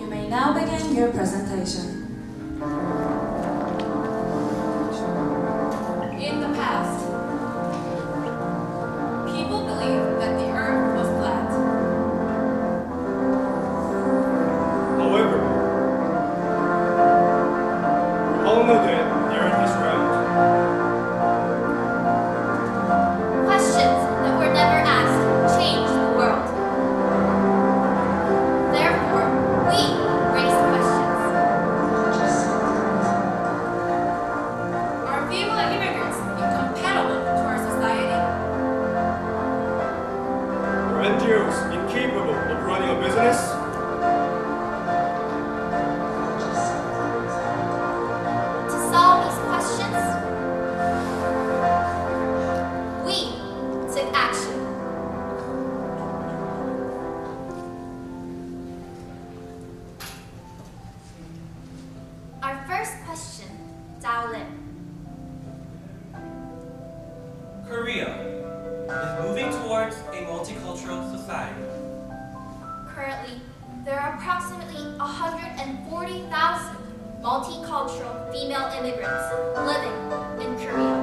You may now begin your presentation. In the past, people believed that the earth was flat. However, we all know that the earth is round. Questions that were never asked changed the world. Therefore, we raised questions. Are female immigrants incompatible to our society? Are NGOs incapable of running a business? To solve these questions, we took action. Our first question, Daolin. Korea is moving towards a multicultural society. Currently, there are approximately 140,000 multicultural female immigrants living in Korea.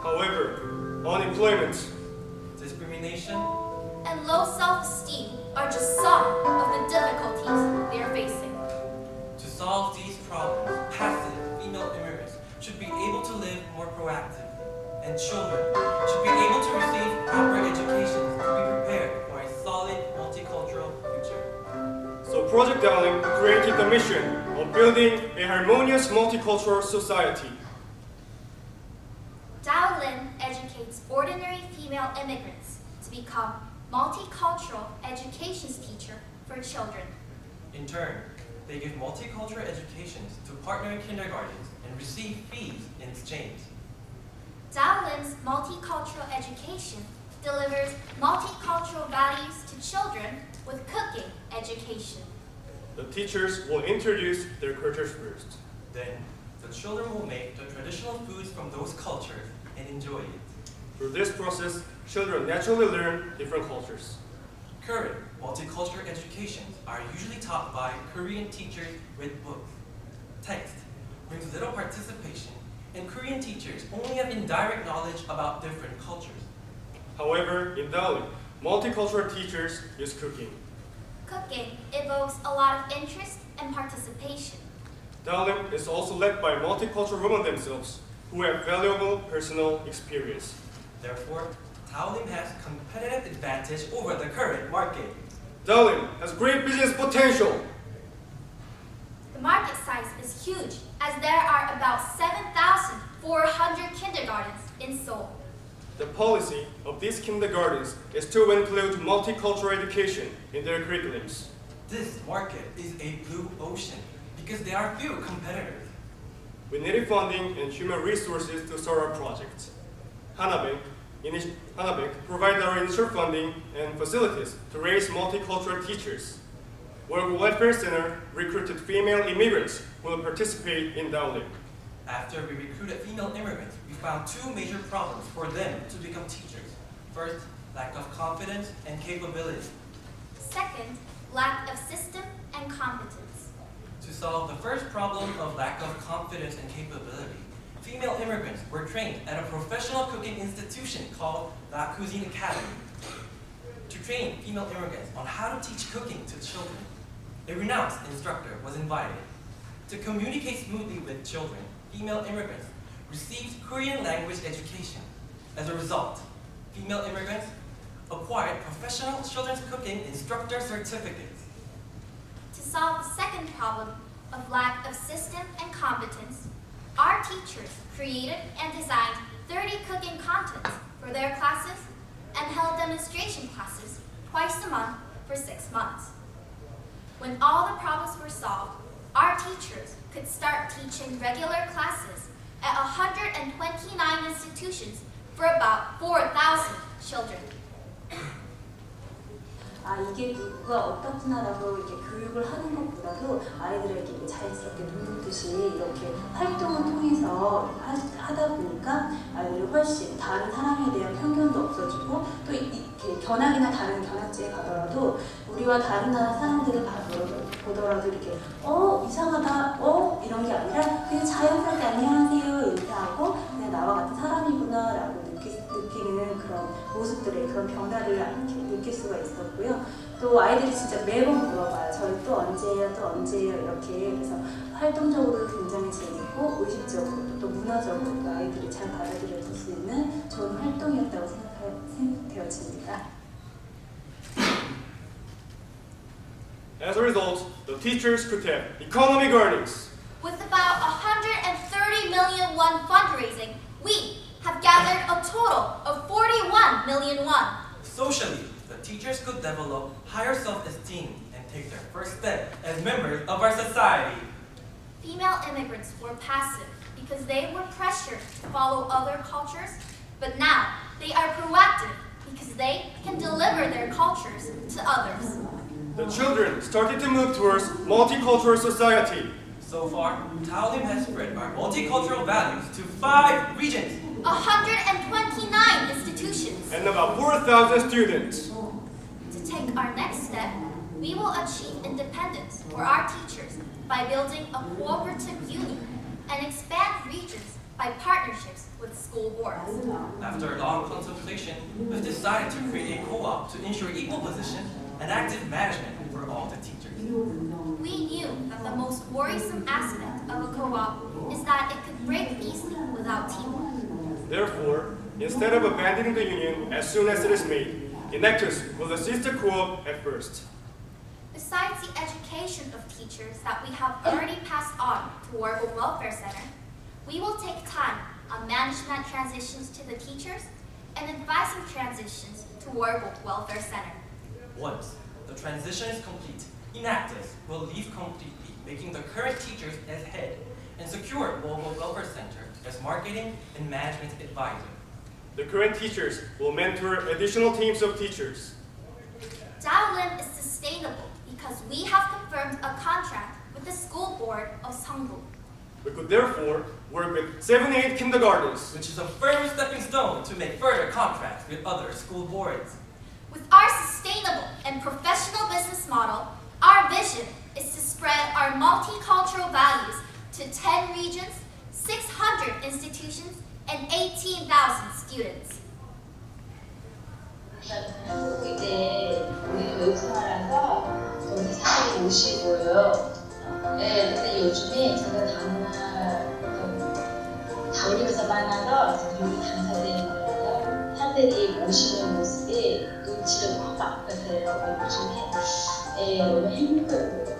However, unemployment, Discrimination, And low self-esteem are just some of the difficulties they are facing. to solve these problems, passive female immigrants should be able to live more proactively, and children should be able to receive proper education to be prepared for a solid multicultural future. so Project Darling created the mission of building a harmonious multicultural society. Daolin educates ordinary female immigrants to become multicultural education's teacher for children. In turn, they give multicultural educations to partner kindergartens and receive fees in exchange. Daolin's multicultural education delivers multicultural values to children with cooking education. The teachers will introduce their cultures first. Then, the children will make the traditional foods from those cultures and enjoy it. Through this process, children naturally learn different cultures. Current multicultural educations are usually taught by Korean teachers with books. Text brings little participation, and Korean teachers only have indirect knowledge about different cultures. However, in Darling, multicultural teachers use cooking. Cooking evokes a lot of interest and participation. Darling is also led by multicultural women themselves, who have valuable personal experience. Therefore, Taolim has competitive advantage over the current market. Darling has great business potential. The market size is huge, as there are about 7,400 kindergartens in Seoul. The policy of these kindergartens is to include multicultural education in their curriculums. This market is a blue ocean because there are few competitors. We needed funding and human resources to start our project. Hanabank provided our initial funding and facilities to raise multicultural teachers. World Welfare Center recruited female immigrants who will participate in Darling. After we recruited female immigrants, we found two major problems for them to become teachers. First, lack of confidence and capability. Second, lack of system and competence. To solve the first problem of lack of confidence and capability, female immigrants were trained at a professional cooking institution called La Cuisine Academy. To train female immigrants on how to teach cooking to children, a renowned instructor was invited. To communicate smoothly with children, female immigrants received Korean language education. As a result, female immigrants acquired professional children's cooking instructor certificates. To solve the second problem of lack of system and competence, our teachers created and designed 30 cooking contents for their classes and held demonstration classes twice a month for 6 months. When all the problems were solved, our teachers could start teaching regular classes at 129 institutions for about 4,000 children. 이게 누가 어떻구나라고 이렇게 교육을 하는 것보다도 아이들에게 자연스럽게 눈놓듯이 이렇게 활동을 통해서 하다 보니까 아이들이 훨씬 다른 사람에 대한 편견도 없어지고 또 이렇게 견학이나 다른 견학지에 가더라도 우리와 다른 나라 사람들을 보더라도 이렇게 이상하다 이런 게 아니라 그냥 자연스럽게 안녕하세요 이렇게 하고 그냥 나와 같은 사람이구나 라고 느끼는 그런 모습들의 그런 변화를 이렇게 느낄 수가 있었고요. 또 아이들이 진짜 매번 물어봐요. 저희 또 언제예요? 또 언제예요? 이렇게. 그래서 활동적으로 굉장히 재밌고 의식적으로 또 문화적으로 아이들이 잘 받아들여질 수 있는 좋은 활동이었다고 생각되어집니다. As a result, the teachers could have economic earnings. With about 130 million won fundraising, we have gathered a total of 41 million won. Socially, the teachers could develop higher self-esteem and take their first step as members of our society. Female immigrants were passive because they were pressured to follow other cultures, but now they are proactive because they can deliver their cultures to others. The children started to move towards multicultural society. So far, Taolim has spread our multicultural values to 5 regions. 129 institutions. And about 4,000 students. To take our next step, we will achieve independence for our teachers by building a cooperative union and expand regions by partnerships with school boards. After long consultation, we've decided to create a co-op to ensure equal position and active management for all the teachers. We knew that the most worrisome aspect of a co-op is that it could break easily without teamwork. Therefore, instead of abandoning the union as soon as it is made, enactors will assist the co-op at first. Besides the education of teachers that we have already passed on to Wargo Welfare Center, we will take time on management transitions to the teachers and advising transitions to Wargo Welfare Center. Once the transition is complete, enactors will leave completely, making the current teachers as head and secure Wargo Welfare Center as marketing and management advisor. The current teachers will mentor additional teams of teachers. Daolin is sustainable because we have confirmed a contract with the school board of Seongbu. We could therefore work with 7-8 kindergartens, Which is a firm stepping stone to make further contracts with other school boards. With our sustainable and professional business model, our vision is to spread our multicultural values to 10 regions, 600 institutions, and 18,000 students. 한국인데 우리는 외국 생활하서 여기 사람이 오시고요. 네, 근데 요즘에 제가 다울림에서 만나서 요리 강사되는 거예요. 사람들이 오시는 모습이 눈치를 확 바꿔서요. 요즘에 너무 행복해요.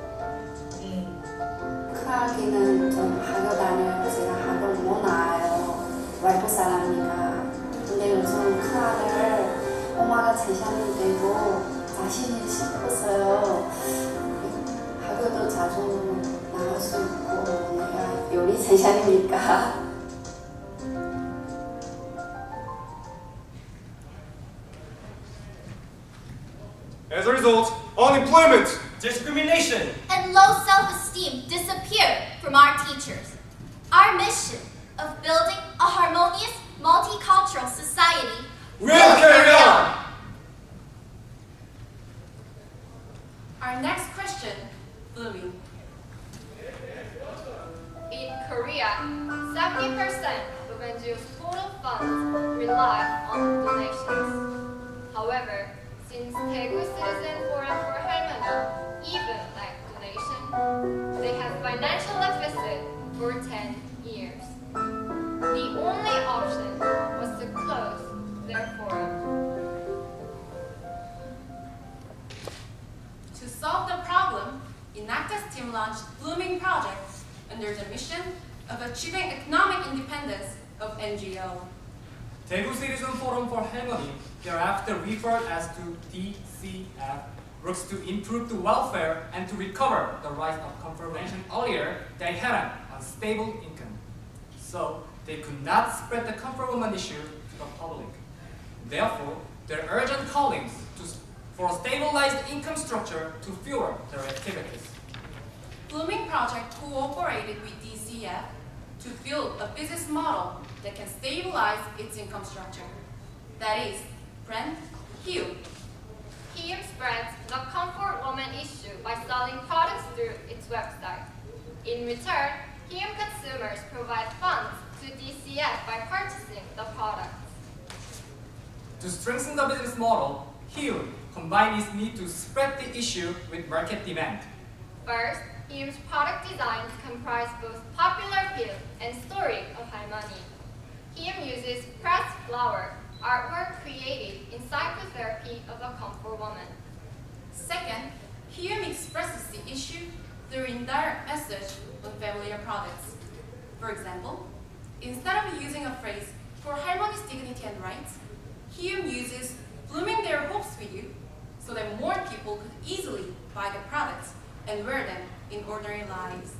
크라기는 좀 학교 다녀요. 제가 학을 못 나와요. 외국 사람이니까. 근데 요즘 크라를 엄마가 제시하는 되고 자신이 싶었어요. 학교도 자주 나갈 수 있고 내가 요리 제시하니까. As a result, unemployment, Discrimination! And low self-esteem disappear from our teachers. Our mission of building a harmonious, multicultural society will carry on! Our next question, Louis. In Korea, 70% of NGO's total funds rely on donations. However, since Daegu Citizen Forum for Harmony even lack donation, they have financial deficit for 10 years. The only option was to close their forum. To solve the problem, Enactus team launched Blooming Project under the mission of achieving economic independence of NGO. Daegu Citizen Forum for Harmony, thereafter referred as to DCF, works to improve the welfare and to recover the rights of confirmation earlier they had an unstable income. So they could not spread the confirmation issue to the public. Therefore, their urgent callings to for a stabilized income structure to fuel their activities. Blooming Project cooperated with DCF to build a business model that can stabilize its income structure. That is, brand Hume. Hume spreads the comfort woman issue by selling products through its website. In return, Hume consumers provide funds to DCF by purchasing the products. To strengthen the business model, Hume combined its need to spread the issue with market demand. First, Hume's product designs comprise both popular appeal and story of harmony. Hume uses pressed flower, artwork created in psychotherapy of a comfort woman. Second, Hume expresses the issue through indirect message on familiar products. For example, instead of using a phrase for harmony's dignity and rights, Hume uses blooming their hopes with you so that more people could easily buy the products and wear them in ordinary lives.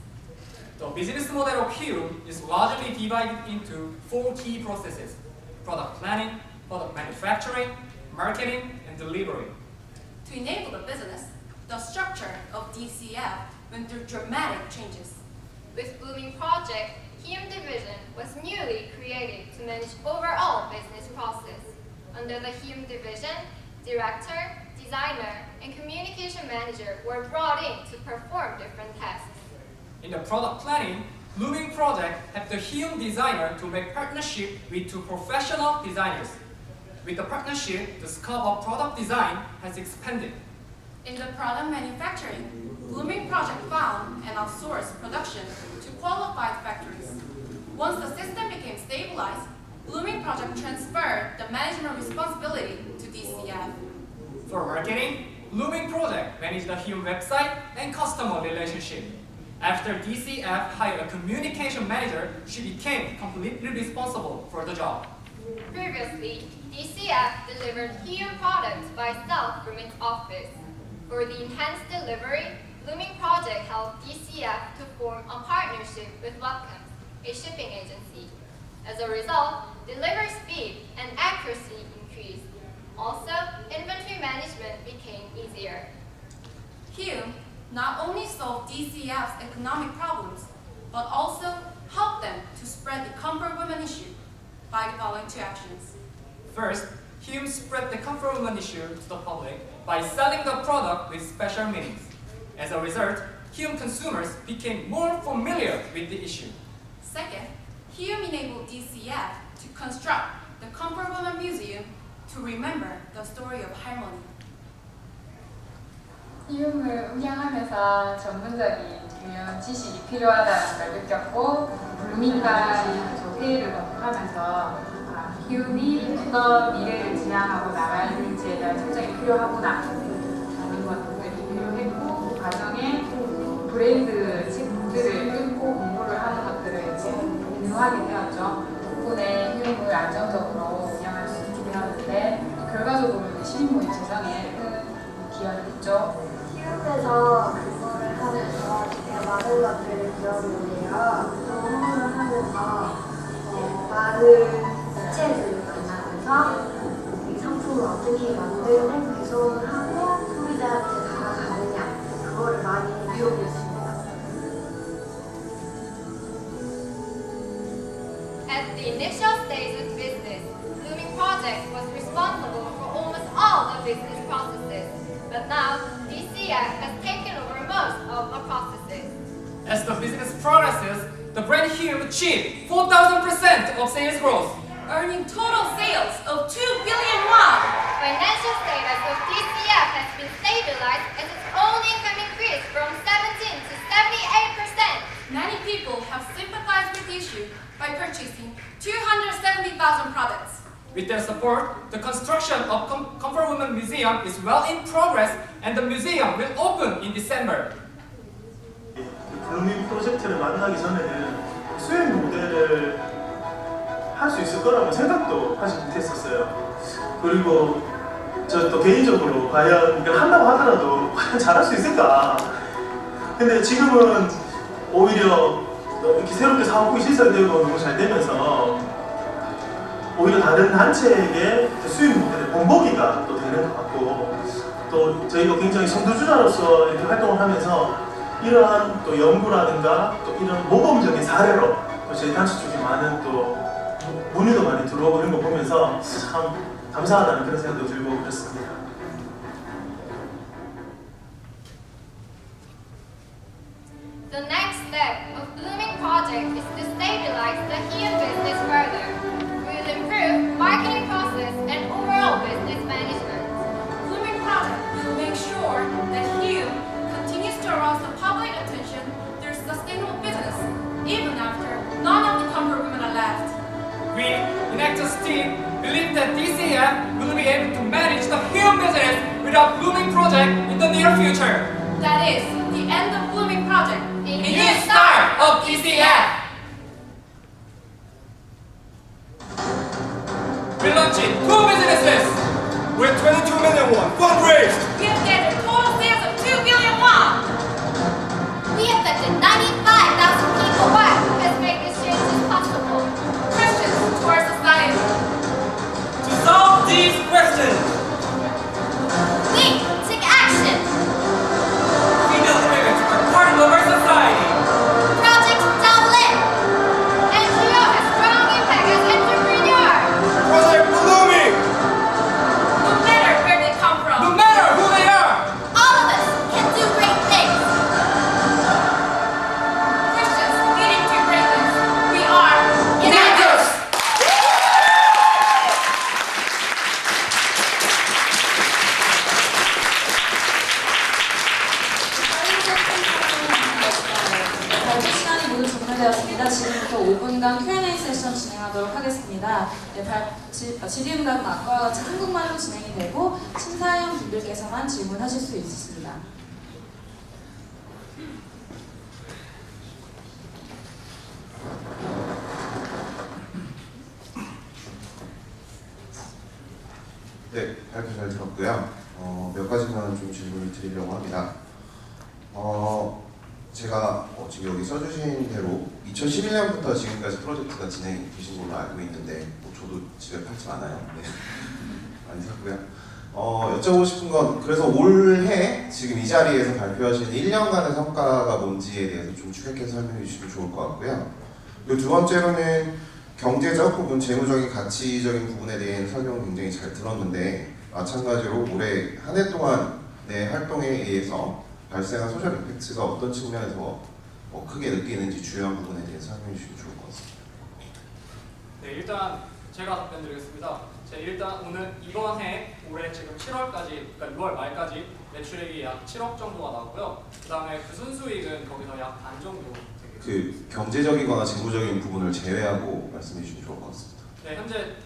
The business model of Hume is largely divided into 4 key processes: product planning, product manufacturing, marketing, and delivery. To enable the business, the structure of DCF went through dramatic changes. With Blooming Project, Hume Division was newly created to manage overall business process. Under the Hume Division, director, designer, and communication manager were brought in to perform different tasks. In the product planning, Blooming Project had the Hume designer to make partnership with 2 professional designers. With the partnership, the scope of product design has expanded. In the product manufacturing, Blooming Project found and outsourced production to qualified factories. Once the system became stabilized, Blooming Project transferred the management responsibility to DCF. For marketing, Blooming Project managed the Hume website and customer relationship. After DCF hired a communication manager, she became completely responsible for the job. Previously, DCF delivered Hume products by itself from its office. For the enhanced delivery, Blooming Project helped DCF to form a partnership with League1, a shipping agency. As a result, delivery speed and accuracy increased. Also, inventory management became easier. Hume not only solved DCF's economic problems, but also helped them to spread the comfort women issue by the following 2 actions. First, Hume spread the comfort woman issue to the public by selling the product with special meanings. As a result, Hume consumers became more familiar with the issue. Second, Hume enabled DCF to construct the Comfort Woman Museum to remember the story of harmony. 히움을 운영하면서 전문적인 중요한 지식이 필요하다는 걸 느꼈고, 블루밍과의 회의를 거듭하면서 히움이 더 미래를 지향하고 나갈지에 대한 설정이 필요하구나라는 것들이 필요했고, 그 과정에 브랜드 책들을 읽고 공부를 하는 것들을 공유하게 되었죠. 덕분에 히움을 안정적으로 운영할 수 있게 되었는데, 결과적으로 시민모임 재정에 큰 기여를 했죠. 키움에서 그거를 하면서 제가 많은 것들을 배웠는데요. 공부를 하면서 많은 업체들을 만나면서 이 상품을 어떻게 만들고 배송을 하고 소비자한테 다가가느냐, 그거를 많이 배우겠습니다. At the initial stage of business, Blooming Project was responsible for almost all the business processes. But now, DCF has taken over most of the processes. As the business progresses, the brand Hume achieved 4,000% of sales growth, Earning total sales of 2 billion won. Financial status of DCF has been stabilized as its own income increased from 17 to 78%. Many people have sympathized with the issue by purchasing 270,000 products. With their support, the construction of Comfort Woman Museum is well in progress, and the museum will open in December. 블루밍 프로젝트를 만나기 전에는 수행 모델을 할 수 있을 거라고 생각도 하지 못했었어요. 그리고 저 또 개인적으로 과연 이걸 한다고 하더라도 과연 잘할 수 있을까? 근데 지금은 오히려 이렇게 새롭게 사업이 시설되고 너무 잘 되면서 오히려 다른 단체에게 수익 모델의 본보기가 또 되는 것 같고, 또 저희가 굉장히 선두주자로서 이렇게 활동을 하면서 이러한 또 연구라든가 또 이런 모범적인 사례로 또 저희 단체 쪽에 많은 또 문의도 많이 들어오고 이런 거 보면서 참 감사하다는 그런 생각도 들고 그렇습니다. The next step of Blooming Project is to stabilize the HEAM business further. We will improve marketing process and overall business management. Blooming Project will make sure that HEAM continues to arouse the public attention through sustainable business, even after none of the comfort women are left. We, in Actors team, believe that DCF will be able to manage the HEAM business without Blooming Project in the near future. That is the end of Blooming Project, A A new start of DCF. We're launching 2 businesses. With 22 million won fundraised. We have gathered total sales of 2 billion won. We affected 95,000 people. What has made these changes possible? Questions to our society. To solve these questions, We take action. female immigrants are part of our society. Project Dublin. NGO has strong impact as entrepreneur. Project Blooming. No matter where they come No from. matter who they are, All of us can do great things. Christians leading to greatness. We are United. 발표 시간이 모두 종료되었습니다. 지금부터 5분간 Q&A 세션 진행하도록 하겠습니다. 질의응답은 아까와 같이 한국말로 진행이 되고 심사위원 분들께서만 질문하실 수 있습니다. 네, 발표 잘 들었고요. 몇 가지만 좀 질문을 드리려고 합니다. 제가 지금 여기 써주신 대로 2011년부터 지금까지 프로젝트가 진행되신 걸로 알고 있는데 저도 집에 팔지 않아요. 네. 많이 샀고요. 여쭤보고 싶은 건 그래서 올해 지금 이 자리에서 발표하신 1년간의 성과가 뭔지에 대해서 좀 추격해서 설명해 주시면 좋을 것 같고요. 그리고 두 번째로는 경제적 혹은 재무적인 가치적인 부분에 대한 설명을 굉장히 잘 들었는데 마찬가지로 올해 한 해 동안의 활동에 의해서 발생한 소셜 임팩트가 어떤 측면에서 크게 느끼는지 주요한 부분에 대해서 설명해 주시면 좋을 것 같습니다. 네, 일단 제가 답변드리겠습니다. 일단 오늘 이번 해 올해 지금 7월까지, 그러니까 6월 말까지 매출액이 약 7억 정도가 나왔고요. 그 다음에 그 순수익은 거기서 약 반 정도 되겠습니다. 그 경제적이거나 재무적인 부분을 제외하고 말씀해 주시면 좋을 것 같습니다. 네, 현재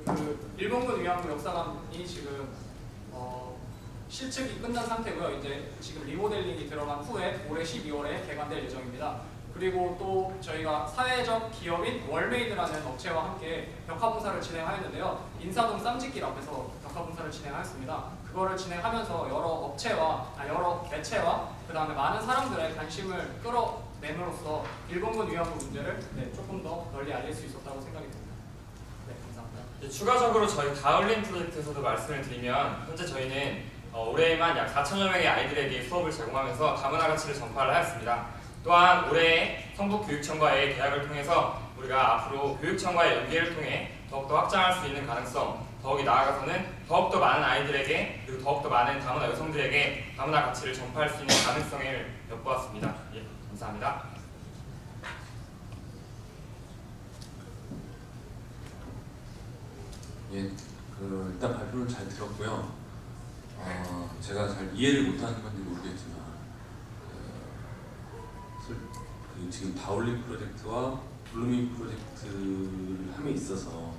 그 일본군 위안부 역사관이 지금 실측이 끝난 상태고요. 이제 지금 리모델링이 들어간 후에 올해 12월에 개관될 예정입니다. 그리고 또 저희가 사회적 기업인 월메이드라는 업체와 함께 벽화봉사를 진행하였는데요. 인사동 쌈짓길 앞에서 벽화봉사를 진행하였습니다. 그거를 진행하면서 여러 매체와 그 다음에 많은 사람들의 관심을 끌어냄으로써 일본군 위안부 문제를 조금 더 널리 알릴 수 있었다고 생각이 듭니다. 네, 감사합니다. 추가적으로 저희 다울린 프로젝트에서도 말씀을 드리면 현재 저희는 올해에만 약 4천여 명의 아이들에게 수업을 제공하면서 다문화 가치를 전파를 하였습니다. 또한 올해 성북교육청과의 계약을 통해서 우리가 앞으로 교육청과의 연계를 통해 더욱더 확장할 수 있는 가능성, 더욱이 나아가서는 더욱더 많은 아이들에게 그리고 더욱더 많은 다문화 여성들에게 다문화 가치를 전파할 수 있는 가능성을 엿보았습니다. 예, 감사합니다. 예, 일단 발표를 잘 들었고요. 제가 잘 이해를 못하는 건지 모르겠지만 지금 다울링 프로젝트와 블루밍 프로젝트를 함에 있어서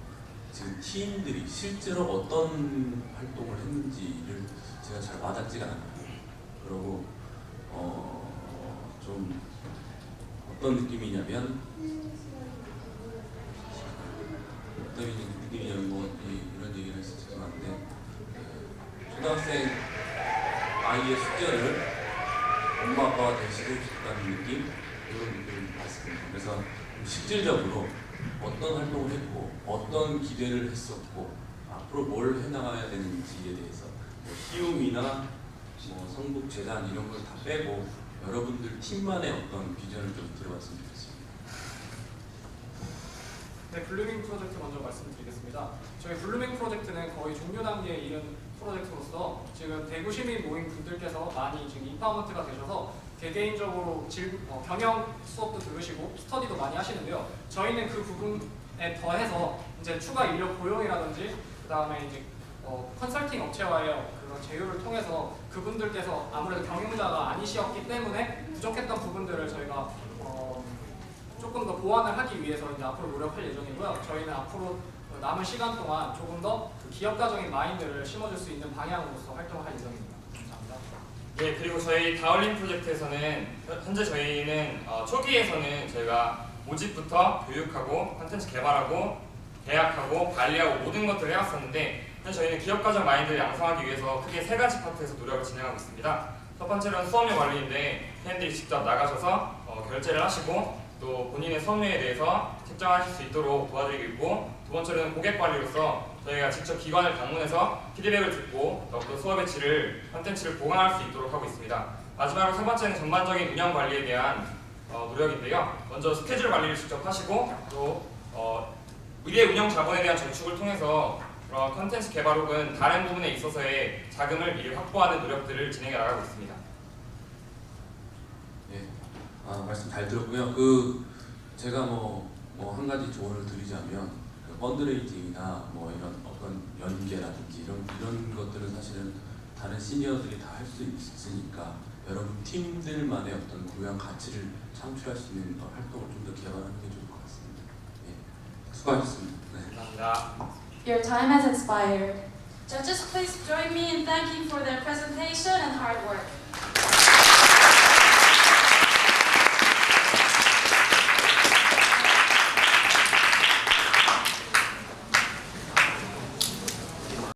지금 팀들이 실제로 어떤 활동을 했는지를 제가 잘 와닿지가 않아요. 그리고 좀 어떤 느낌이냐면 이런 얘기를 해서 죄송한데 초등학생 아이의 숙제를 엄마 아빠가 대시고 싶다는 느낌? 이런 느낌을 받습니다. 그래서 실질적으로 어떤 활동을 했고 어떤 기대를 했었고 앞으로 뭘 해나가야 되는지에 대해서 뭐 희움이나 뭐 성북 재단 이런 걸 다 빼고 여러분들 팀만의 어떤 비전을 좀 들어봤으면 좋겠습니다. 네, 블루밍 프로젝트 먼저 말씀드리겠습니다. 저희 블루밍 프로젝트는 거의 종료 단계에 이른 프로젝트로서 지금 대구 시민 모임 분들께서 많이 지금 인파먼트가 되셔서 개개인적으로 경영 수업도 들으시고 스터디도 많이 하시는데요. 저희는 그 부분에 더해서 이제 추가 인력 고용이라든지 그 다음에 이제 컨설팅 업체와의 그런 제휴를 통해서 그분들께서 아무래도 경영자가 아니셨기 때문에 부족했던 부분들을 저희가 조금 더 보완을 하기 위해서 이제 앞으로 노력할 예정이고요. 저희는 앞으로 남은 시간 동안 조금 더 그 기업가적인 마인드를 심어줄 수 있는 방향으로서 활동할 예정입니다. 감사합니다. 예, 그리고 저희 다울림 프로젝트에서는 현재 저희는 초기에서는 저희가 모집부터 교육하고 콘텐츠 개발하고 계약하고 관리하고 모든 것들을 해왔었는데 현재 저희는 기업가적 마인드를 양성하기 위해서 크게 3가지 파트에서 노력을 진행하고 있습니다. 첫 번째로는 수업료 관리인데 회원들이 직접 나가셔서 결제를 하시고 또 본인의 수업료에 대해서 책정하실 수 있도록 도와드리고 있고, 두 번째로는 고객 관리로서 저희가 직접 기관을 방문해서 피드백을 듣고 또 수업의 질을, 콘텐츠를 보강할 수 있도록 하고 있습니다. 마지막으로 세 번째는 전반적인 운영 관리에 대한 노력인데요. 먼저 스케줄 관리를 직접 하시고 또 미래 운영 자본에 대한 저축을 통해서 그런 콘텐츠 개발 혹은 다른 부분에 있어서의 자금을 미리 확보하는 노력들을 진행해 나가고 있습니다. 예, 말씀 잘 들었고요. 제가 한 가지 조언을 드리자면 펀드레이팅이나 뭐 이런 어떤 연계라든지 이런 것들은 사실은 다른 시니어들이 다 할 수 있으니까 여러분 팀들만의 어떤 고유한 가치를 창출할 수 있는 활동을 좀 더 개발하는 게 좋을 것 같습니다. 예, 수고하셨습니다. 네. 감사합니다. Your time has expired. Judges, please join me in thanking for their presentation and hard work.